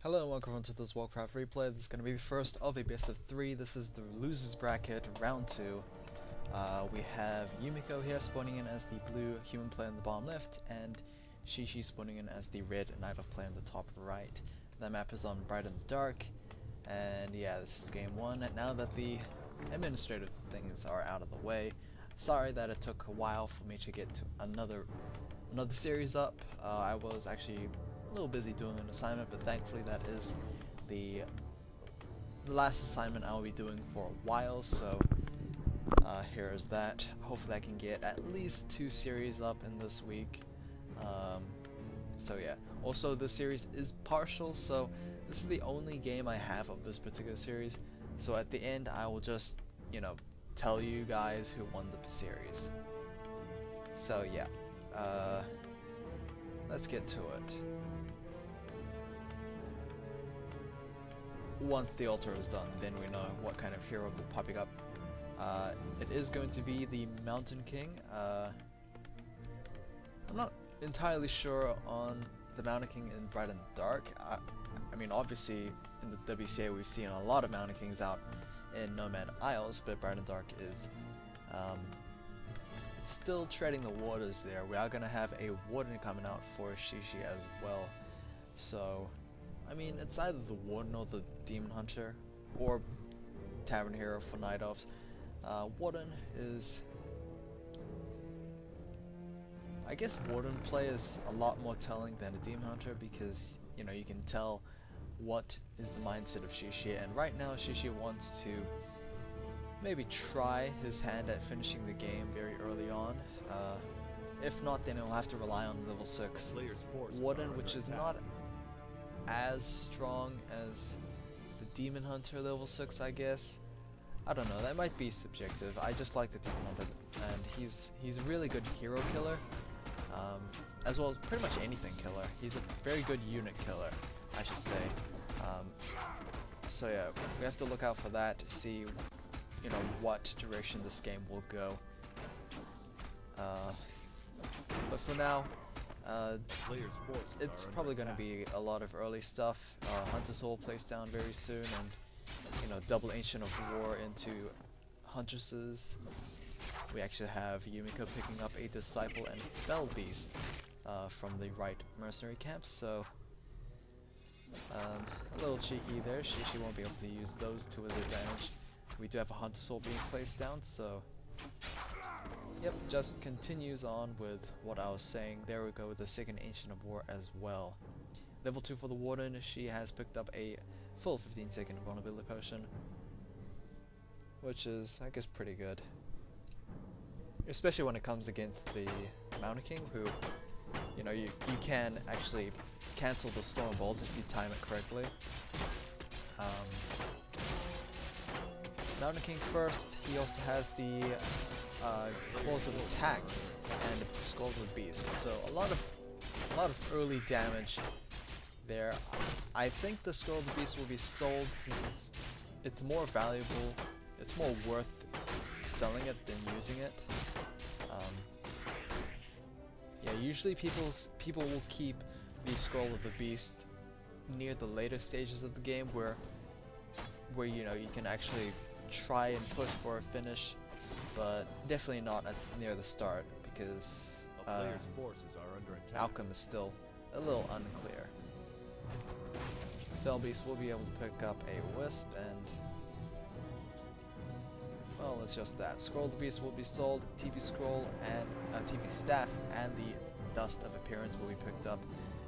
Hello and welcome to this Warcraft replay. This is going to be the first of a best of 3. This is the losers bracket, round 2. We have Yumiko here spawning in as the blue human player in the bottom left, and Xixi spawning in as the red knight elf player in the top right. The map is on Bright and Dark, and yeah, this is game 1. Now that the administrative things are out of the way, sorry that it took a while for me to get to another series up. I was actually a little busy doing an assignment, but thankfully that is the last assignment I'll be doing for a while, so here's that. Hopefully I can get at least 2 series up in this week. So yeah, also this series is partial, so this is the only game I have of this particular series, so at the end I will just, you know, tell you guys who won the series. So yeah, let's get to it. Once the altar is done, then we know what kind of hero will be popping up. It is going to be the Mountain King. I'm not entirely sure on the Mountain King in Bright and Dark. I mean, obviously in the WCA we've seen a lot of Mountain Kings out in Nomad Isles, but Bright and Dark is it's still treading the waters there. We are going to have a Warden coming out for Xixi as well. So I mean, it's either the Warden or the Demon Hunter, or Tavern Hero for Night Elves. Warden is... I guess Warden play is a lot more telling than a Demon Hunter because, you know, you can tell what is the mindset of Xixi, and right now Xixi wants to maybe try his hand at finishing the game very early on. If not, then he'll have to rely on level 6 Warden, which is not as strong as the Demon Hunter level 6, I guess. I don't know, that might be subjective. I just like the Demon Hunter, and he's a really good hero killer, as well as pretty much anything killer. He's a very good unit killer, I should say. So yeah, we have to look out for that to see, you know, what direction this game will go. But for now, it's probably going to be a lot of early stuff. Hunter's Soul plays down very soon, and you know, double Ancient of War into Huntresses. We actually have Yumiko picking up a Disciple and Fell Beast from the right mercenary camps, so a little cheeky there. She won't be able to use those to his advantage. We do have a Hunter's Soul being placed down, so yep, just continues on with what I was saying. There we go with the second Ancient of War as well. Level 2 for the Warden, she has picked up a full 15-second vulnerability potion, which is, I guess, pretty good. Especially when it comes against the Mountain King, who, you know, you can actually cancel the Storm Bolt if you time it correctly. Mountain King first, he also has the Claws of Attack and Skull of the Beast, so a lot of early damage there. I think the Skull of the Beast will be sold since it's more valuable, it's more worth selling it than using it. Yeah, usually people will keep the Skull of the Beast near the later stages of the game where you know, you can actually try and push for a finish, but definitely not near the start, because outcome is still a little unclear. Fell Beast will be able to pick up a Wisp, and well, it's just that. Scroll of the Beast will be sold, TP Scroll and TP Staff and the Dust of Appearance will be picked up.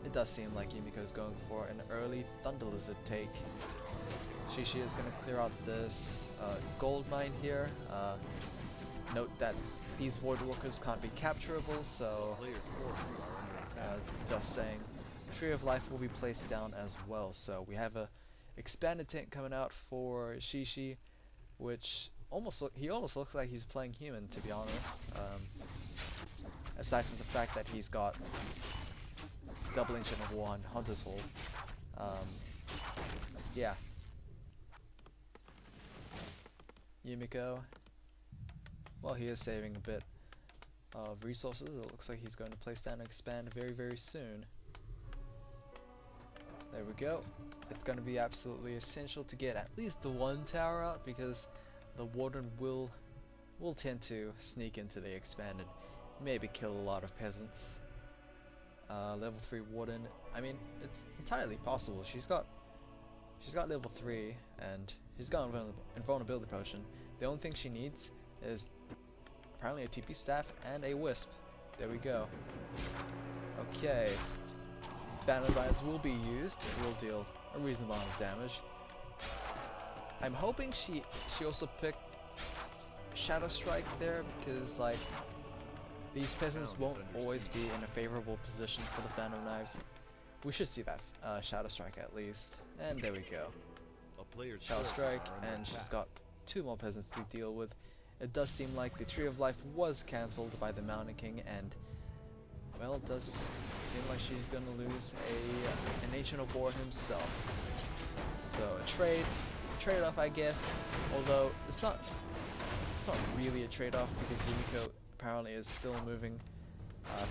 It does seem like Yumiko is going for an early Thunder Lizard take. Xixi is going to clear out this gold mine here. Note that these Void Walkers can't be capturable, so just saying. Tree of Life will be placed down as well, so we have a expanded tank coming out for Xixi, which he almost looks like he's playing human, to be honest. Aside from the fact that he's got double Ancient of War and Hunter's Soul. Yeah. Yumiko, well, he is saving a bit of resources. It looks like he's going to place down and expand very, very soon. There we go. It's going to be absolutely essential to get at least the one tower out, because the warden will tend to sneak into the expanded, maybe kill a lot of peasants. Level 3 warden, I mean, it's entirely possible. She's got level 3 and she's got invulnerability potion. The only thing she needs is apparently a TP staff and a wisp. There we go. Okay. Phantom Knives will be used. It will deal a reasonable amount of damage. I'm hoping she also picked Shadow Strike there, because like these peasants won't always be in a favorable position for the Phantom Knives. We should see that Shadow Strike at least. And there we go. Shadow Strike, and she's got 2 more peasants to deal with. It does seem like the Tree of Life was cancelled by the Mountain King, and well, it does seem like she's gonna lose an Ancient of War himself. So a trade-off, I guess. Although it's not really a trade-off, because Yumiko apparently is still moving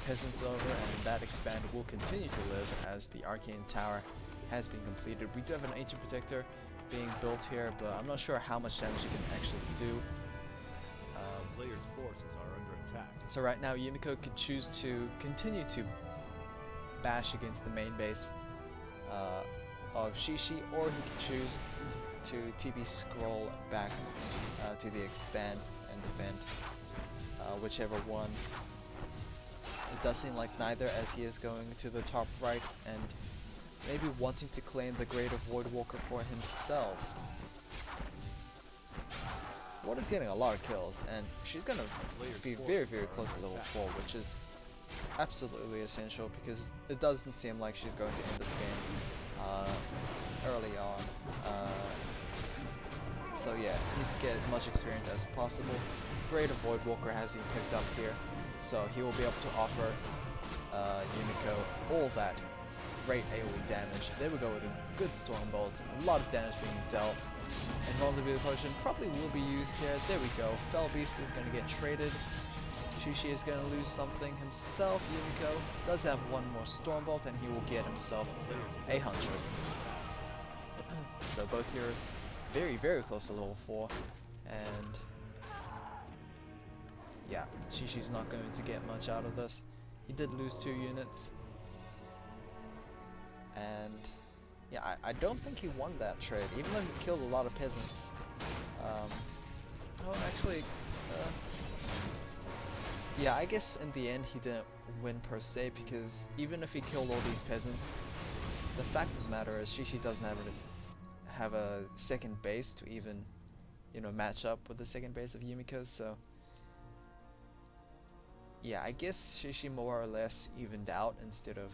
peasants over, and that expand will continue to live as the Arcane Tower has been completed. We do have an Ancient Protector being built here, but I'm not sure how much damage it can actually do. Players' forces are under attack. So right now Yumiko could choose to continue to bash against the main base of Xixi, or he could choose to TP scroll back to the expand and defend, whichever one. It does seem like neither, as he is going to the top right and maybe wanting to claim the Greater Voidwalker for himself. Ward is getting a lot of kills, and she's gonna be very, very close to level 4, which is absolutely essential, because it doesn't seem like she's going to end this game early on. So yeah, needs to get as much experience as possible. Greater Voidwalker has been picked up here, so he will be able to offer Yumiko all that great AoE damage. There we go with a good Stormbolt, a lot of damage being dealt. Invulnerability potion probably will be used here. There we go. Fell Beast is going to get traded. Xixi is going to lose something himself. Yumiko does have one more Stormbolt, and he will get himself a Huntress. So both heroes very, very close to level 4, and yeah, Xixi's not going to get much out of this. He did lose 2 units, and yeah, I don't think he won that trade, even though he killed a lot of peasants. Oh, actually, yeah, I guess in the end he didn't win per se, because even if he killed all these peasants, the fact of the matter is Xixi doesn't have a second base to even, you know, match up with the second base of Yumiko. So yeah, I guess Xixi more or less evened out instead of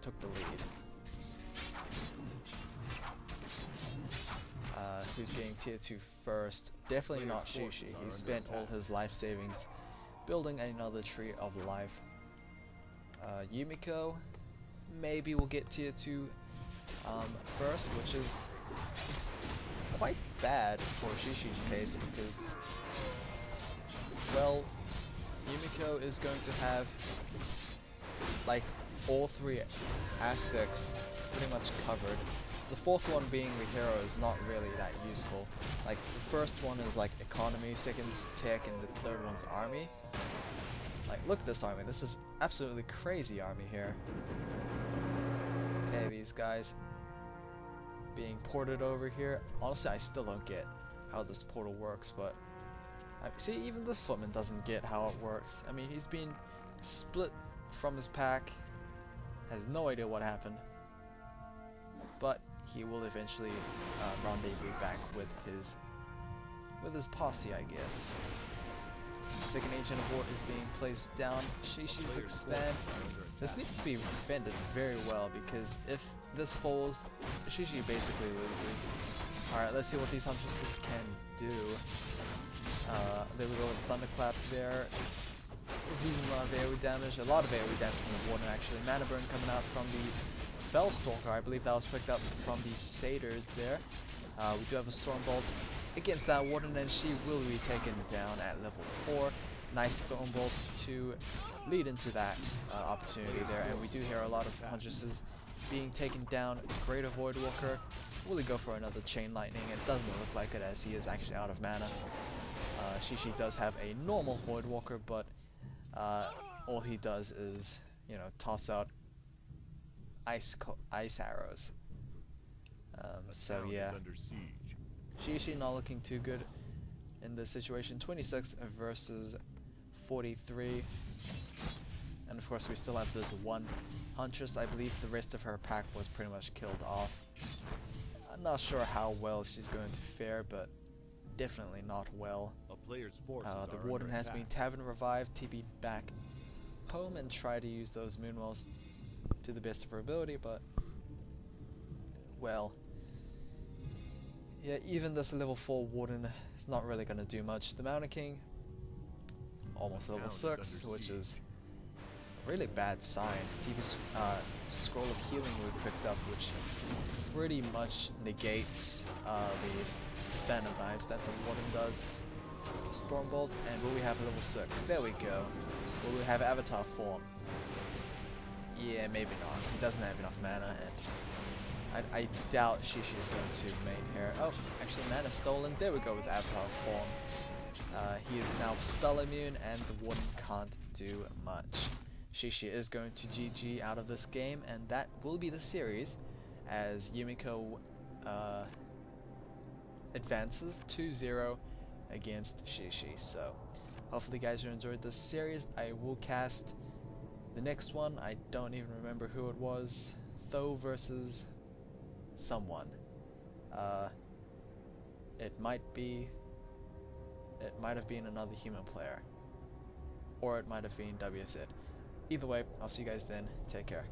took the lead. Who's getting tier 2 first? Definitely not Xixi. He spent all his life savings building another Tree of Life. Yumiko maybe will get tier 2 first, which is quite bad for Xixi's case, because, well, Yumiko is going to have like all 3 aspects pretty much covered. The 4th one being the hero is not really that useful. Like, the first one is like economy, second's tech, and the 3rd one's army. Like, look at this army. This is absolutely crazy army here. Okay, these guys being ported over here. Honestly, I still don't get how this portal works, but see, even this footman doesn't get how it works. I mean, he's been split from his pack, has no idea what happened, but he will eventually rendezvous back with his posse, I guess. Second Ancient of War is being placed down. Xixi's expand. This needs to be defended very well, because if this falls, Xixi basically loses. Alright, let's see what these Huntresses can do. There we go with Thunderclap there. Using a lot of AoE damage. A lot of AoE damage from the Warden, actually. Mana Burn coming out from the Fellstalker. I believe that was picked up from the Satyrs there. We do have a Stormbolt against that Warden, and she will be taken down at level 4. Nice Stormbolt to lead into that opportunity there, and we do hear a lot of Huntresses being taken down. Greater Voidwalker. Will he go for another Chain Lightning? It doesn't look like it, as he is actually out of mana. Xixi does have a normal Voidwalker, but all he does is, you know, toss out ice arrows. So yeah, Xixi not looking too good in this situation. 26 versus 43, and of course we still have this one Huntress. I believe the rest of her pack was pretty much killed off. I'm not sure how well she's going to fare, but definitely not well. The Warden has been Tavern revived, TB back home, and try to use those Moonwells to the best of her ability, but well, yeah, even this level 4 Warden is not really going to do much. The Mountain King, almost level 6, which is a really bad sign. TB Scroll of Healing we picked up, which pretty much negates the Fan of Knives that the Warden does. Stormbolt, and will we have level 6? There we go. Will we have Avatar form? Yeah, maybe not. He doesn't have enough mana, and I doubt Xixi is going to main here. Oh, actually mana stolen. There we go with Avatar form. He is now spell immune, and the Warden can't do much. Xixi is going to GG out of this game, and that will be the series as Yumiko advances 2-0 against Xixi. So hopefully guys you enjoyed this series. I will cast the next one. I don't even remember who it was. Tho versus someone. It might have been another human player, or it might have been WZ. Either way, I'll see you guys then. Take care.